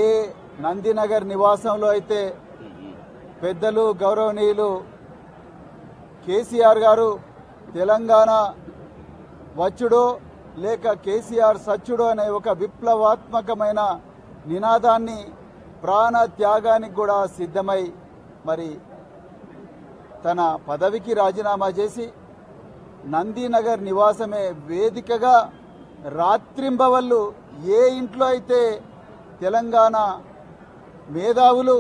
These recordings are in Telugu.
ఏ నందినగర్ నివాసంలో అయితే పెద్దలు గౌరవనీయులు కేసీఆర్ గారు తెలంగాణ వచ్చుడో లేక కేసీఆర్ సచ్చుడో అనే ఒక విప్లవాత్మకమైన నినాదాన్ని ప్రాణ త్యాగానికి కూడా సిద్ధమై మరి తన పదవికి రాజీనామా చేసి నందినగర్ నివాసమే వేదికగా రాత్రింబవళ్ళు ఏ ఇంట్లో అయితే తెలంగాణ మేధావులు,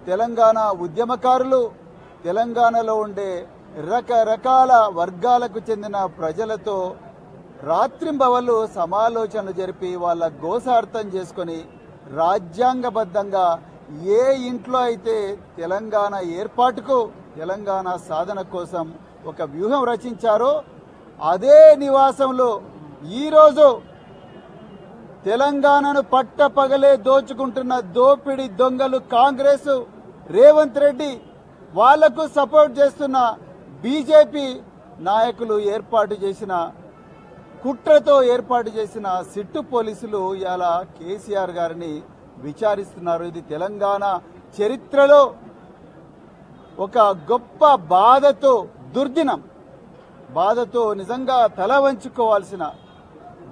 తెలంగాణ ఉద్యమకారులు, తెలంగాణలో ఉండే రకరకాల వర్గాలకు చెందిన ప్రజలతో రాత్రింబవళ్ళు సమాలోచనలు జరిపి వాళ్ళ గోసార్థం చేసుకొని రాజ్యాంగబద్ధంగా ఏ ఇంట్లో అయితే తెలంగాణ ఏర్పాటుకు, తెలంగాణ సాధన కోసం ఒక వ్యూహం రచించారో అదే నివాసంలో ఈరోజు తెలంగాణను పట్టపగలే దోచుకుంటున్న దోపిడి దొంగలు కాంగ్రెస్, రేవంత్ రెడ్డి, వాళ్లకు సపోర్ట్ చేస్తున్న బీజేపీ నాయకులు ఏర్పాటు చేసిన కుట్రతో ఏర్పాటు చేసిన సిట్టు పోలీసులు ఇలా కేసీఆర్ గారిని విచారిస్తున్నారు. ఇది తెలంగాణ చరిత్రలో ఒక గొప్ప బాధతో దుర్దినం, బాధతో నిజంగా తల వంచుకోవాల్సిన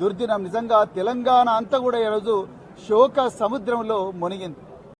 దుర్దినం. నిజంగా తెలంగాణ అంతా కూడా ఈరోజు శోక సముద్రంలో మునిగింది.